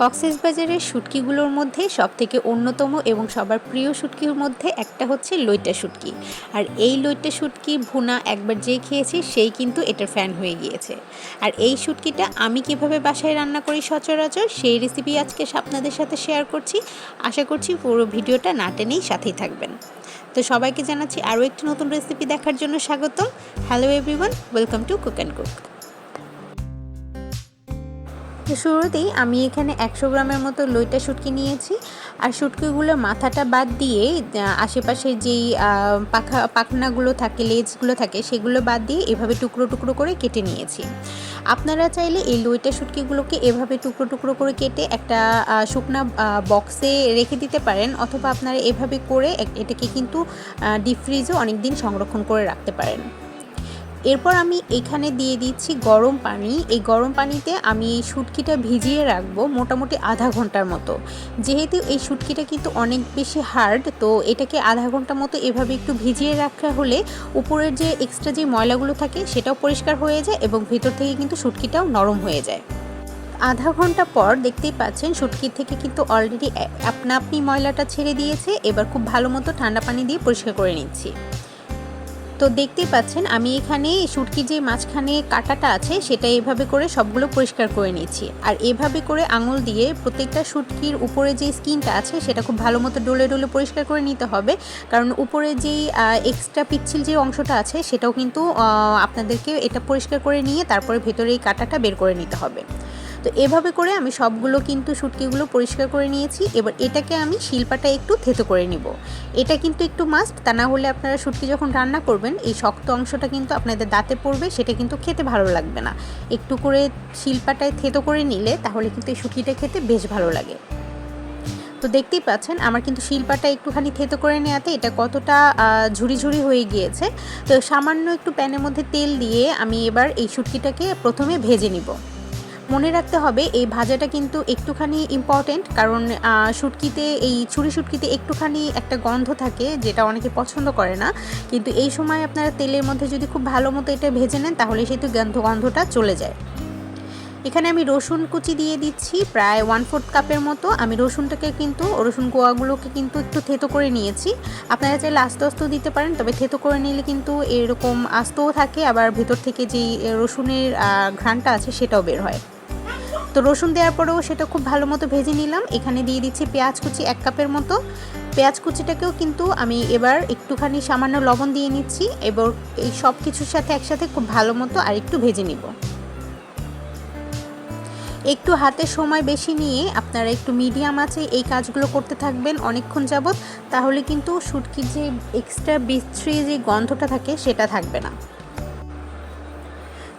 কক্সবাজারের শুটকিগুলোর মধ্যে সবথেকে অন্যতম এবং সবার প্রিয় শুটকির মধ্যে একটা হচ্ছে লইট্টা শুটকি। আর এই লইট্টা শুটকি ভুনা একবার যে খেয়েছি সেই কিন্তু এটার ফ্যান হয়ে গিয়েছে। আর এই শুটকিটা আমি কিভাবে বাসায় রান্না করি সচরাচর সেই রেসিপি আজকে আপনাদের সাথে শেয়ার করছি। আশা করছি পুরো ভিডিওটা না টেনেই সাথেই থাকবেন। তো সবাইকে জানাচ্ছি আরও একটি নতুন রেসিপি দেখার জন্য স্বাগতম। Hello everyone, welcome to cook and cook. তো শুরুতেই আমি এখানে 100 গ্রামের মতো লইট্টা শুটকি নিয়েছি। আর শুটকিগুলোর মাথাটা বাদ দিয়ে আশেপাশে যেই পাখনাগুলো থাকে, লেজগুলো থাকে, সেগুলো বাদ দিয়ে এভাবে টুকরো টুকরো করে কেটে নিয়েছি। আপনারা চাইলে এই লইট্টা শুটকিগুলোকে এভাবে টুকরো টুকরো করে কেটে একটা শুকনা বক্সে রেখে দিতে পারেন, অথবা আপনারা এভাবে করে এটাকে কিন্তু ডিপ ফ্রিজে অনেক দিন সংরক্ষণ করে রাখতে পারেন। এরপর আমি এখানে দিয়ে দিচ্ছি গরম পানি। এই গরম পানিতে আমি এই শুটকিটা ভিজিয়ে রাখবো মোটামুটি আধা ঘন্টার মতো। যেহেতু এই শুটকিটা কিন্তু অনেক বেশি হার্ড, তো এটাকে আধা ঘন্টা মতো এভাবে একটু ভিজিয়ে রাখা হলে উপরের যে এক্সট্রা যে ময়লাগুলো থাকে সেটাও পরিষ্কার হয়ে যায় এবং ভেতর থেকে কিন্তু শুটকিটাও নরম হয়ে যায়। আধা ঘন্টা পর দেখতেই পাচ্ছেন শুটকির থেকে কিন্তু অলরেডি আপনা আপনি ময়লাটা ছেড়ে দিয়েছে। এবার খুব ভালো মতো ঠান্ডা পানি দিয়ে পরিষ্কার করে নিচ্ছি। তো দেখতেই পাচ্ছেন আমি এখানে শুটকির যে মাঝখানে কাঁটাটা আছে সেটা এভাবে করে সবগুলো পরিষ্কার করে নিচ্ছি। আর এভাবে করে আঙুল দিয়ে প্রত্যেকটা শুটকির উপরে যে স্কিনটা আছে সেটা খুব ভালো মতো ডলে ডলে পরিষ্কার করে নিতে হবে, কারণ উপরে যেই এক্সট্রা পিচ্ছিল যে অংশটা আছে সেটাও কিন্তু আপনাদেরকে এটা পরিষ্কার করে নিয়ে তারপরে ভেতরে এই কাঁটাটা বের করে নিতে হবে। তো এভাবে করে আমি সবগুলো কিন্তু শুটকিগুলো পরিষ্কার করে নিয়েছি। এবার এটাকে আমি শিলপাটা একটু থেতো করে নিব। এটা কিন্তু একটু মাস্ট, তা না হলে আপনারা শুটকি যখন রান্না করবেন এই শক্ত অংশটা কিন্তু আপনাদের দাঁতে পড়বে, সেটা কিন্তু খেতে ভালো লাগবে না। একটু করে শিলপাটায় থেতো করে নিলে তাহলে কিন্তু এই শুটকিটা খেতে বেশ ভালো লাগে। তো দেখতেই পাচ্ছেন আমার কিন্তু শিলপাটা একটুখানি থেতো করে নেওয়াতে এটা কতটা ঝুরি ঝুরি হয়ে গিয়েছে। তো সামান্য একটু প্যানের মধ্যে তেল দিয়ে আমি এবার এই শুটকিটাকে প্রথমে ভেজে নিব। মনে রাখতে হবে এই ভাজাটা কিন্তু একটুখানি ইম্পর্টেন্ট, কারণ শুটকিতে এই ছুরি শুটকিতে একটুখানি একটা গন্ধ থাকে যেটা অনেকে পছন্দ করে না, কিন্তু এই সময় আপনারা তেলের মধ্যে যদি খুব ভালো মতো এটা ভেজে নেন তাহলে সেটা গন্ধটা চলে যায়। এখানে আমি রসুন কুচি দিয়ে দিচ্ছি প্রায় 1/4 কাপের মতো। আমি রসুনটাকে কিন্তু রসুন কোয়াগুলোকে কিন্তু একটু থেতো করে নিয়েছি। আপনারা চাইলে আস্তে আস্তেও দিতে পারেন, তবে থেতো করে নিলে কিন্তু এরকম আস্তও থাকে, আবার ভেতর থেকে যেই রসুনের ঘ্রাণটা আছে সেটাও বের হয়। তো রসুন দেওয়ার পরেও সেটা খুব ভালো মতো ভেজে নিলাম। এখানে দিয়ে দিচ্ছি পেঁয়াজ কুচি 1 কাপের মতো। পেঁয়াজ কুচিটাকেও কিন্তু আমি এবার একটুখানি সামান্য লবণ দিয়ে নিচ্ছি। এবার এই সব কিছুর সাথে একসাথে খুব ভালো মতো আর একটু ভেজে নিব। একটু হাতে সময় বেশি নিয়ে আপনারা একটু মিডিয়াম আঁচে এই কাজগুলো করতে থাকবেন অনেকক্ষণ যাবত, তাহলে কিন্তু শুটকির যে এক্সট্রা বিশ্রী যে গন্ধটা থাকে সেটা থাকবে না।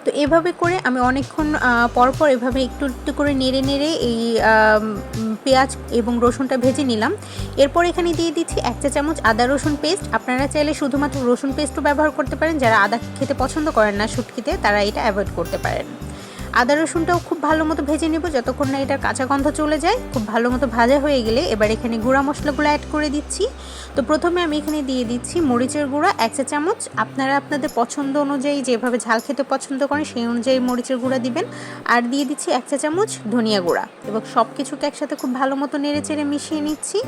তো এভাবে করে আমি অনেকক্ষণ পরপর এভাবে একটু একটু করে নেড়ে নেড়ে এই পেঁয়াজ এবং রসুনটা ভেজে নিলাম। এরপর এখানে দিয়ে দিচ্ছি 1 চা চামচ আদা রসুন পেস্ট। আপনারা চাইলে শুধুমাত্র রসুন পেস্টও ব্যবহার করতে পারেন, যারা আদা খেতে পছন্দ করেন না শুটকিতে তারা এটা অ্যাভয়েড করতে পারেন। আদা রসুনটাও খুব ভালো মতো ভেজে নেব যতক্ষণ না এটার কাঁচা গন্ধ চলে যায়। খুব ভালো মতো ভাজা হয়ে গেলে এবার এখানে গুঁড়া মশলাগুলো অ্যাড করে দিচ্ছি। তো প্রথমে আমি এখানে দিয়ে দিচ্ছি মরিচের গুঁড়া 1 চা চামচ। আপনারা আপনাদের পছন্দ অনুযায়ী যেভাবে ঝাল খেতে পছন্দ করেন সেই অনুযায়ী মরিচের গুঁড়া দিবেন। আর দিয়ে দিচ্ছি 1 চা চামচ ধনিয়া গুঁড়া, এবং সব কিছুকে একসাথে খুব ভালো মতো নেড়ে চেড়ে মিশিয়ে নিচ্ছি।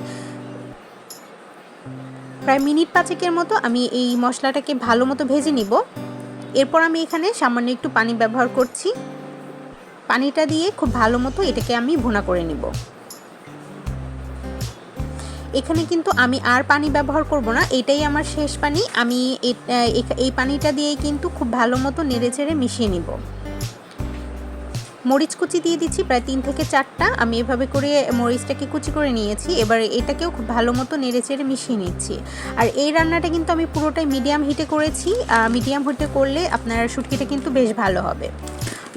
প্রায় মিনিট 5 মতো আমি এই মশলাটাকে ভালো মতো ভেজে নিব। এরপর আমি এখানে সামান্য একটু পানি ব্যবহার করছি। পানিটা দিয়ে খুব ভালো মতো এটাকে আমি ভুনা করে নিব। এখানে কিন্তু আমি আর পানি ব্যবহার করব না, এটাই আমার শেষ পানি। আমি এই পানিটা দিয়েই কিন্তু খুব ভালো মতো নেড়ে চেড়ে মিশিয়ে নিব। মরিচ কুচি দিয়ে দিচ্ছি প্রায় 3 থেকে 4টা। আমি এভাবে করে মরিচটাকে কুচি করে নিয়েছি। এবার এটাকেও খুব ভালো মতো নেড়ে চেড়ে মিশিয়ে নিচ্ছি। আর এই রান্নাটা কিন্তু আমি পুরোটাই মিডিয়াম হিটে করেছি। মিডিয়াম হিটে করলে আপনার শুটকিটা কিন্তু বেশ ভালো হবে।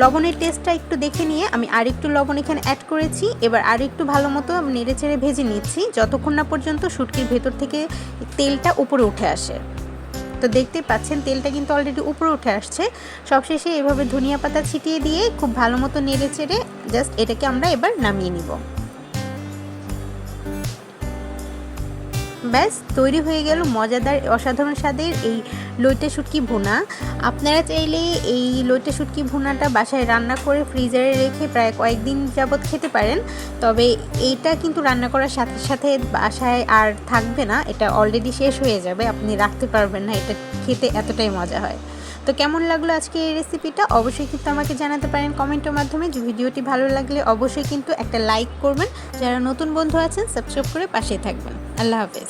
লবণের টেস্টটা একটু দেখে নিয়ে আমি আরেকটু লবণ এখানে অ্যাড করেছি। এবার আরেকটু ভালো মতো নেড়ে চেড়ে ভেজে নিচ্ছি যতক্ষণ না পর্যন্ত শুটকির ভেতর থেকে তেলটা উপরে উঠে আসে। তো দেখতেই পাচ্ছেন তেলটা কিন্তু অলরেডি উপরে উঠে আসছে। সবশেষে এভাবে ধনিয়া পাতা ছিটিয়ে দিয়ে খুব ভালো মতো নেড়ে চেড়ে জাস্ট এটাকে আমরা এবার নামিয়ে নিব। ব্যাস তৈরি হয়ে গেল মজাদার অসাধারণ স্বাদের এই লইট্টা শুটকি ভুনা। আপনারা চাইলে এই লইট্টা শুটকি ভুনাটা বাসায় রান্না করে ফ্রিজারে রেখে প্রায় কয়েকদিন যাবৎ খেতে পারেন। তবে এইটা কিন্তু রান্না করার সাথে সাথে বাসায় আর থাকবে না, এটা অলরেডি শেষ হয়ে যাবে, আপনি রাখতে পারবেন না, এটা খেতে এতটাই মজা হয়। তো কেমন লাগলো আজকে এই রেসিপিটা অবশ্যই কিন্তু আমাকে জানাতে পারেন কমেন্টের মাধ্যমে। ভিডিওটি ভালো লাগলে অবশ্যই কিন্তু একটা লাইক করবেন, যারা নতুন বন্ধু আছেন সাবস্ক্রাইব করে পাশে থাকবেন। আল্লাহ হাফেজ।